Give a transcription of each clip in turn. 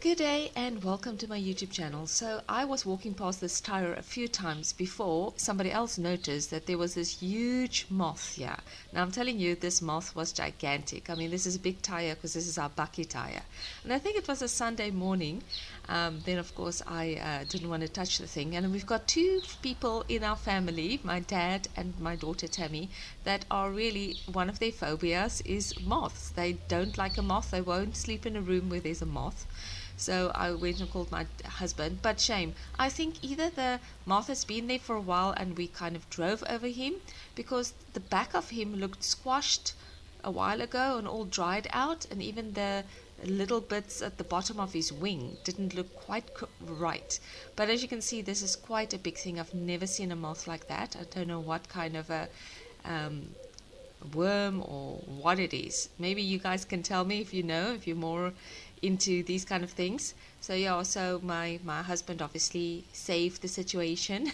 Good day and welcome to my YouTube channel. So I was walking past this tire a few times before somebody else noticed that there was this huge moth here. Now I'm telling you, this moth was gigantic. I mean, this is a big tire because this is our bakkie tire. And I think it was a Sunday morning. Then of course I didn't want to touch the thing. And we've got two people in our family, my dad and my daughter Tammy, that are really, one of their phobias is moths. They don't like a moth. They won't sleep in a room where there's a moth. So I went and called my husband, but shame. I think either the moth has been there for a while and we kind of drove over him, because the back of him looked squashed a while ago and all dried out, and even the little bits at the bottom of his wing didn't look quite right. But as you can see, this is quite a big thing. I've never seen a moth like that. I don't know what kind of a worm or what it is. Maybe you guys can tell me if you know, if you're more into these kind of things. So yeah, so my husband obviously saved the situation.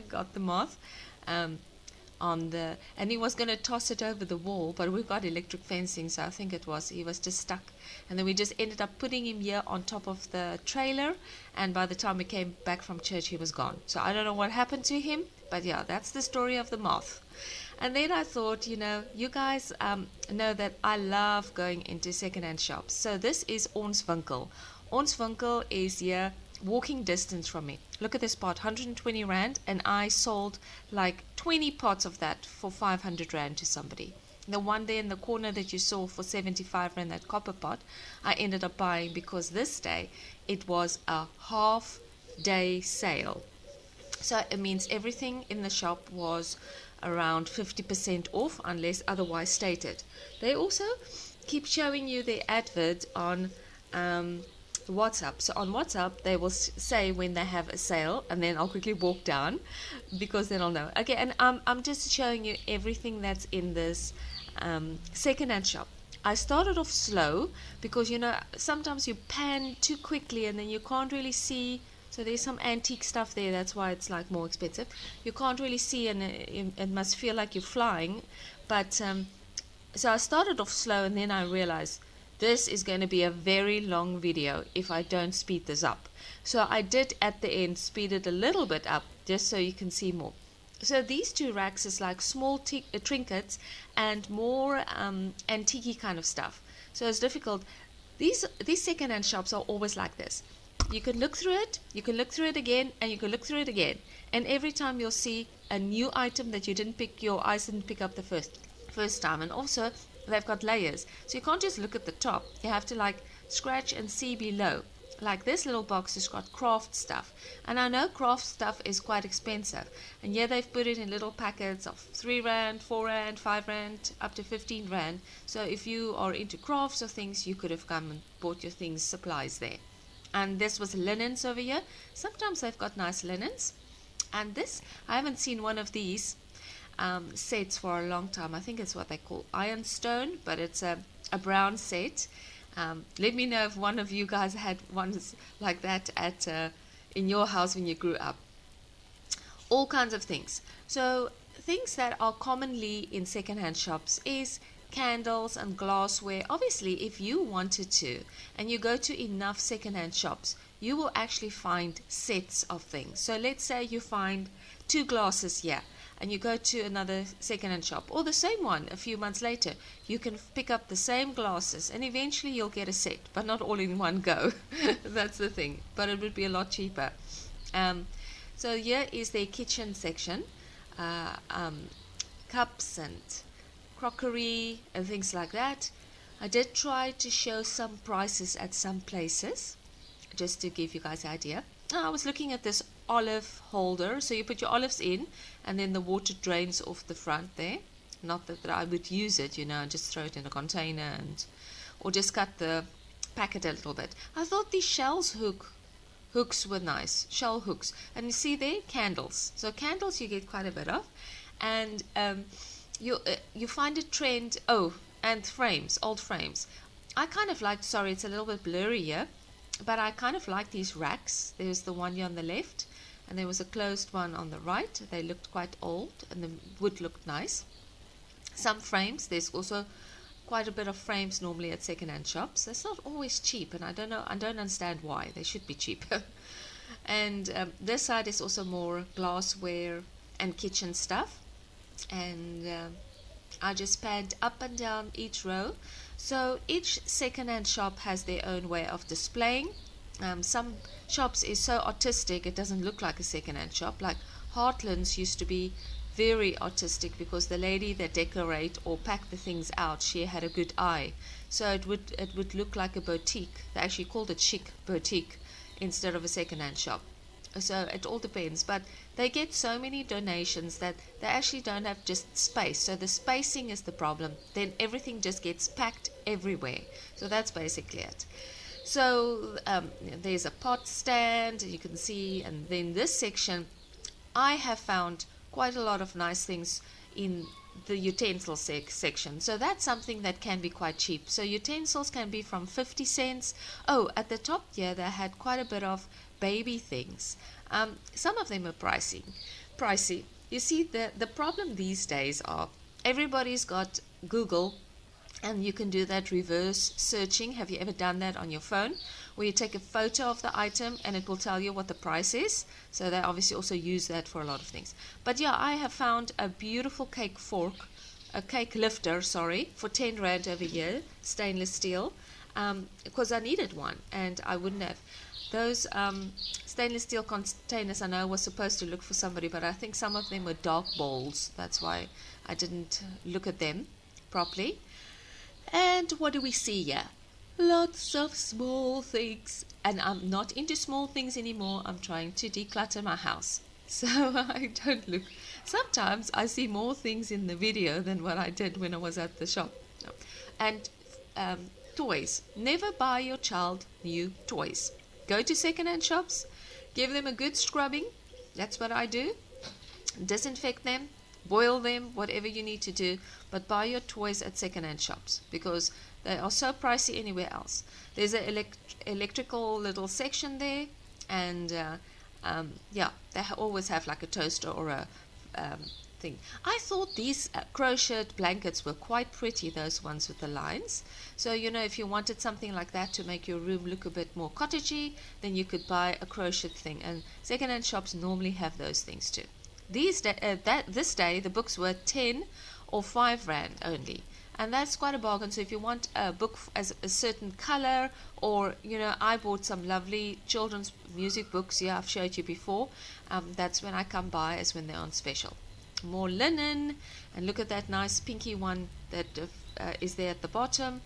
Got the moth and he was going to toss it over the wall, but we've got electric fencing, so I think he was just stuck. And then we just ended up putting him here on top of the trailer, and by the time we came back from church he was gone. So I don't know what happened to him, but yeah, that's the story of the moth. And then I thought, you guys know that I love going into second-hand shops. So this is Ons Winkel. Ons Winkel is here, walking distance from me. Look at this pot, 120 Rand, and I sold like 20 pots of that for 500 Rand to somebody. The one there in the corner that you saw for 75 Rand, that copper pot, I ended up buying because this day it was a half-day sale. So it means everything in the shop was around 50% off unless otherwise stated. They also keep showing you their advert on WhatsApp. So on WhatsApp they will say when they have a sale, and then I'll quickly walk down because then I'll know. Okay, and I'm just showing you everything that's in this second-hand shop. I started off slow because sometimes you pan too quickly and then you can't really see. So there's some antique stuff there, that's why it's like more expensive. You can't really see, and it must feel like you're flying. But so I started off slow, and then I realized this is going to be a very long video if I don't speed this up. So I did at the end speed it a little bit up just so you can see more. So these two racks is like small trinkets and more antique kind of stuff. So it's difficult. These second-hand shops are always like this. You can look through it, you can look through it again, and you can look through it again. And every time you'll see a new item that your eyes didn't pick up the first time. And also, they've got layers. So you can't just look at the top. You have to like scratch and see below. Like this little box has got craft stuff. And I know craft stuff is quite expensive. And yeah, they've put it in little packets of 3 Rand, 4 Rand, 5 Rand, up to 15 Rand. So if you are into crafts or things, you could have come and bought your things, supplies there. And this was linens over here. Sometimes they've got nice linens. And this, I haven't seen one of these sets for a long time. I think it's what they call ironstone, but it's a brown set. Let me know if one of you guys had ones like that in your house when you grew up. All kinds of things. So things that are commonly in second-hand shops is candles and glassware. Obviously, if you wanted to and you go to enough second-hand shops, you will actually find sets of things. So let's say you find 2 glasses here and you go to another second-hand shop, or the same one a few months later, you can pick up the same glasses and eventually you'll get a set, but not all in one go. That's the thing, but it would be a lot cheaper. So here is their kitchen section, cups and crockery and things like that. I did try to show some prices at some places just to give you guys an idea. I was looking at this olive holder, so you put your olives in and then the water drains off the front there. Not that I would use it, and just throw it in a container or just cut the packet a little bit. I thought these hooks were nice, shell hooks. And you see there, candles. So candles you get quite a bit of. And you find a trend, and frames, old frames. I kind of liked, sorry, it's a little bit blurry here, but I kind of like these racks. There's the one here on the left, and there was a closed one on the right. They looked quite old, and the wood looked nice. Some frames, there's also quite a bit of frames normally at second-hand shops. That's not always cheap, and I don't understand why. They should be cheap. And this side is also more glassware and kitchen stuff. And I just panned up and down each row. So each second-hand shop has their own way of displaying. Some shops is so artistic it doesn't look like a second-hand shop. Like Heartlands used to be very artistic because the lady that decorate or pack the things out, she had a good eye. So it would look like a boutique. They actually called it chic boutique instead of a second-hand shop. So it all depends, but they get so many donations that they actually don't have just space. So the spacing is the problem. Then everything just gets packed everywhere. So that's basically it. So there's a pot stand, you can see, and then this section, I have found quite a lot of nice things in the utensil section. So that's something that can be quite cheap. So utensils can be from 50 cents. Oh, at the top here, they had quite a bit of baby things. Some of them are pricey. You see, the problem these days are everybody's got Google, and you can do that reverse searching. Have you ever done that on your phone, where you take a photo of the item and it will tell you what the price is? So they obviously also use that for a lot of things. But yeah, I have found a beautiful cake lifter, for 10 Rand over here, stainless steel, because I needed one and I wouldn't have. Those stainless steel containers, I know I was supposed to look for somebody, but I think some of them were dark bowls. That's why I didn't look at them properly. And what do we see here? Lots of small things. And I'm not into small things anymore. I'm trying to declutter my house. So I don't look. Sometimes I see more things in the video than what I did when I was at the shop. And toys. Never buy your child new toys. Go to second-hand shops. Give them a good scrubbing. That's what I do. Disinfect them. Boil them, whatever you need to do, but buy your toys at second-hand shops because they are so pricey anywhere else. There's an electrical little section there, and they always have like a toaster or a thing. I thought these crocheted blankets were quite pretty, those ones with the lines. So, if you wanted something like that to make your room look a bit more cottagey, then you could buy a crocheted thing, and second-hand shops normally have those things too. This day, the books were 10 or 5 Rand only. And that's quite a bargain. So if you want a book as a certain color, or, I bought some lovely children's music books. Yeah, I've showed you before. That's when I come by, as when they're on special. More linen. And look at that nice pinky one that is there at the bottom.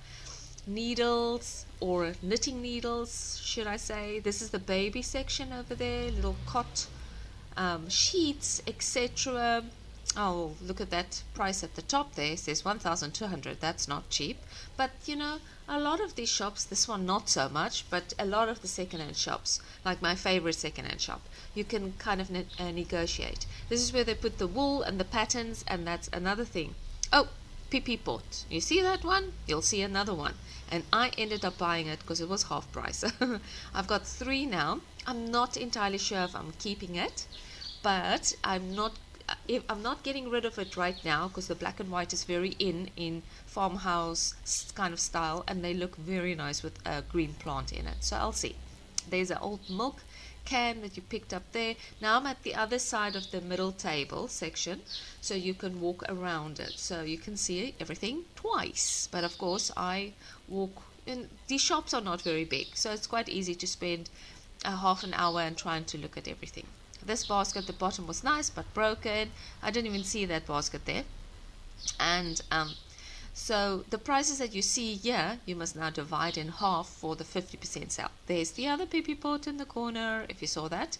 Needles, or knitting needles, should I say. This is the baby section over there. Little cot. Sheets, etc. Oh, look at that price at the top there. It says 1,200. That's not cheap. But, a lot of these shops, this one not so much, but a lot of the second-hand shops, like my favorite second-hand shop, you can kind of negotiate. This is where they put the wool and the patterns, and that's another thing. Oh, PP pot. You see that one? You'll see another one. And I ended up buying it because it was half price. I've got 3 now. I'm not entirely sure if I'm keeping it, but I'm not getting rid of it right now because the black and white is very in farmhouse kind of style, and they look very nice with a green plant in it. So I'll see. There's an old milk can that you picked up there. Now I'm at the other side of the middle table section, so you can walk around it, so you can see everything twice. But of course I walk in. These shops are not very big, so it's quite easy to spend a half an hour and trying to look at everything. This basket at the bottom was nice but broken. I didn't even see that basket there. And so the prices that you see here, you must now divide in half for the 50% sale. There's the other PP pot in the corner, if you saw that.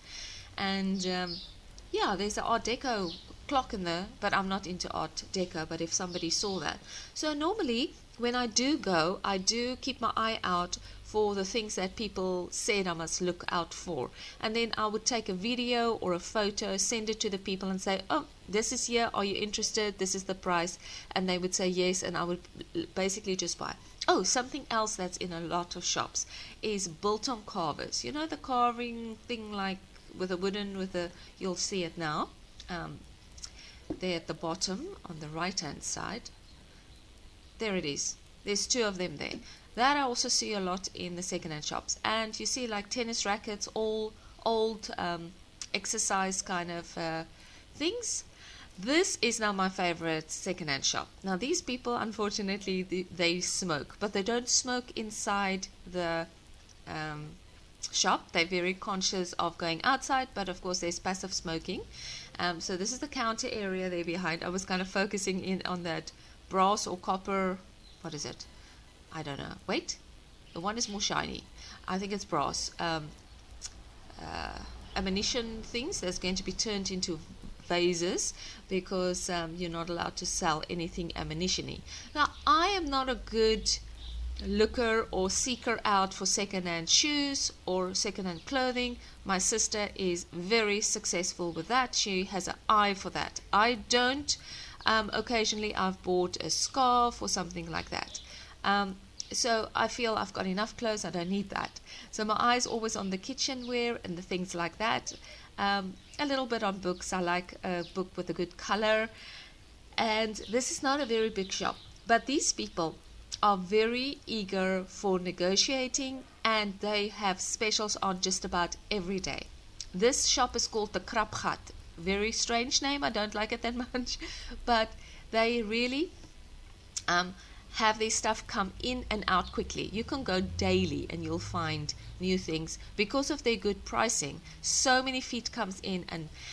And there's the Art Deco clock in there, but I'm not into Art Deco, but if somebody saw that. So normally when I do go, I do keep my eye out for the things that people said I must look out for, and then I would take a video or a photo, send it to the people and say, oh, this is here, are you interested, this is the price, and they would say yes, and I would basically just buy. Oh, something else that's in a lot of shops is biltong carvers. The carving thing, like with you'll see it now, there at the bottom on the right hand side. There it is. There's two of them there. That I also see a lot in the second-hand shops. And you see like tennis rackets, all old exercise kind of things. This is now my favorite second-hand shop. Now these people, unfortunately, they smoke, but they don't smoke inside the shop. They're very conscious of going outside, but of course there's passive smoking. So this is the counter area there behind. I was kind of focusing in on that brass or copper. What is it? I don't know. Wait, the one is more shiny. I think it's brass. Ammunition things that's going to be turned into vases because you're not allowed to sell anything ammunition-y. Now, I am not a good looker or seeker out for second-hand shoes or second-hand clothing. My sister is very successful with that. She has an eye for that. I don't. Occasionally I've bought a scarf or something like that. So I feel I've got enough clothes, I don't need that. So my eye's always on the kitchenware and the things like that. A little bit on books. I like a book with a good color. And this is not a very big shop, but these people are very eager for negotiating, and they have specials on just about every day. This shop is called the Krapgat. Very strange name, I don't like it that much, but they really have their stuff come in and out quickly. You can go daily and you'll find new things because of their good pricing. So many feet comes in,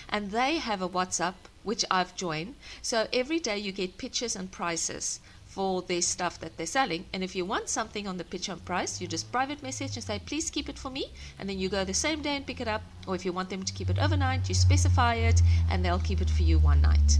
and they have a WhatsApp which I've joined. So every day you get pictures and prices for their stuff that they're selling, and if you want something on the picture and price, you just private message and say, please keep it for me, and then you go the same day and pick it up. Or if you want them to keep it overnight, you specify it and they'll keep it for you one night.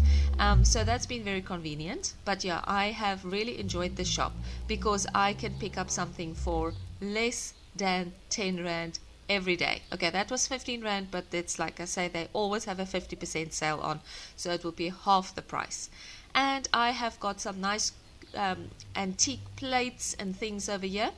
So that's been very convenient. But yeah, I have really enjoyed the shop because I can pick up something for less than 10 Rand every day. Okay, that was 15 Rand, but it's like I say, they always have a 50% sale on, so it will be half the price. And I have got some nice antique plates and things over here.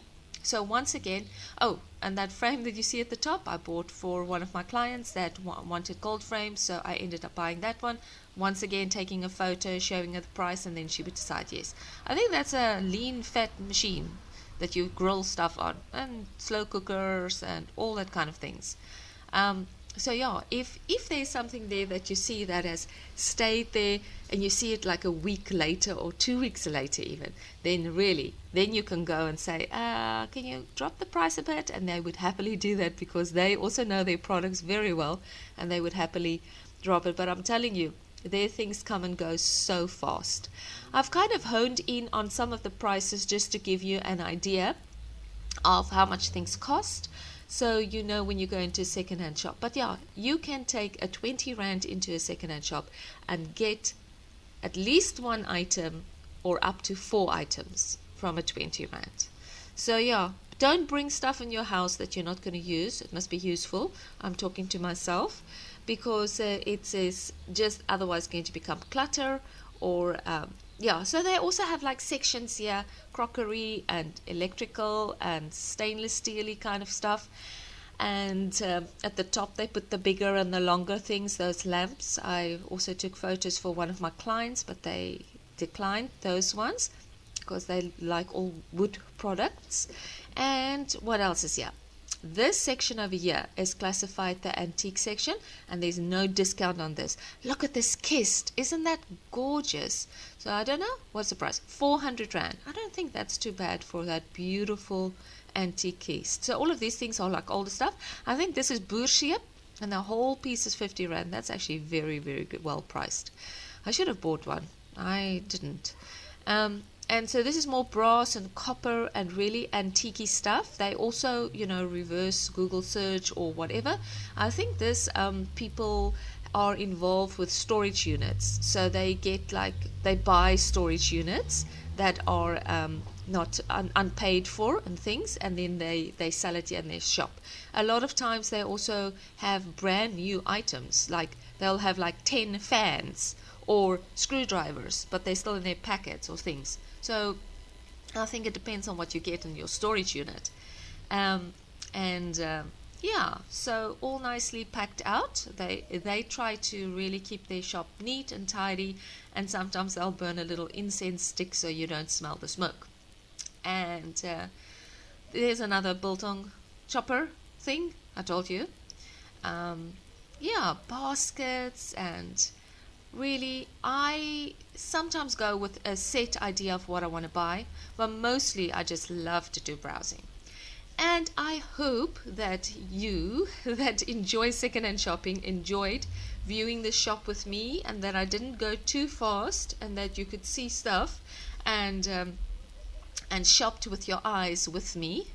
So once again, oh, and that frame that you see at the top, I bought for one of my clients that wanted gold frames, so I ended up buying that one. Once again, taking a photo, showing her the price, and then she would decide yes. I think that's a lean fat machine that you grill stuff on, and slow cookers and all that kind of things. So yeah, if there's something there that you see that has stayed there and you see it like a week later or 2 weeks later even, then you can go and say, can you drop the price a bit? And they would happily do that because they also know their products very well and they would happily drop it. But I'm telling you, their things come and go so fast. I've kind of honed in on some of the prices just to give you an idea of how much things cost. So you know when you go into a second-hand shop. But yeah, you can take a 20 Rand into a second-hand shop and get at least one item or up to 4 items from a 20 Rand. So yeah, don't bring stuff in your house that you're not going to use. It must be useful. I'm talking to myself because it is just otherwise going to become clutter or yeah, so they also have like sections here, crockery and electrical and stainless steely kind of stuff. And at the top they put the bigger and the longer things, those lamps. I also took photos for one of my clients, but they declined those ones because they like all wood products. And what else is here? This section over here is classified the antique section, and there's no discount on this. Look at this kist. Isn't that gorgeous? So I don't know. What's the price? 400 Rand. I don't think that's too bad for that beautiful antique kist. So all of these things are like older stuff. I think this is Boersheep, and the whole piece is 50 Rand. That's actually very, very good, well priced. I should have bought one. I didn't. And so this is more brass and copper and really antique stuff. They also, you know, reverse Google search or whatever. I think this people are involved with storage units. So they get like, they buy storage units that are not unpaid for and things, and then they sell it in their shop. A lot of times they also have brand new items, like they'll have like 10 fans or screwdrivers, but they're still in their packets or things. So I think it depends on what you get in your storage unit. Yeah, so all nicely packed out. They try to really keep their shop neat and tidy, and sometimes they'll burn a little incense stick so you don't smell the smoke. And there's another biltong chopper thing I told you. Yeah, baskets, and really I sometimes go with a set idea of what I want to buy, but mostly I just love to do browsing. And I hope that you that enjoy secondhand shopping enjoyed viewing the shop with me, and that I didn't go too fast, and that you could see stuff and shopped with your eyes with me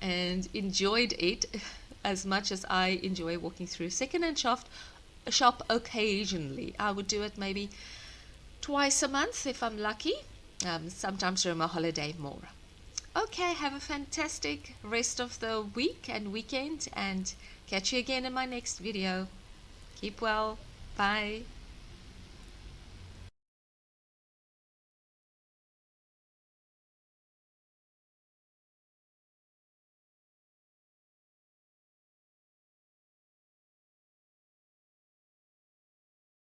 and enjoyed it as much as I enjoy walking through secondhand shop occasionally. I would do it maybe twice a month if I'm lucky, sometimes during my holiday more. Okay, have a fantastic rest of the week and weekend, and catch you again in my next video. Keep well. Bye.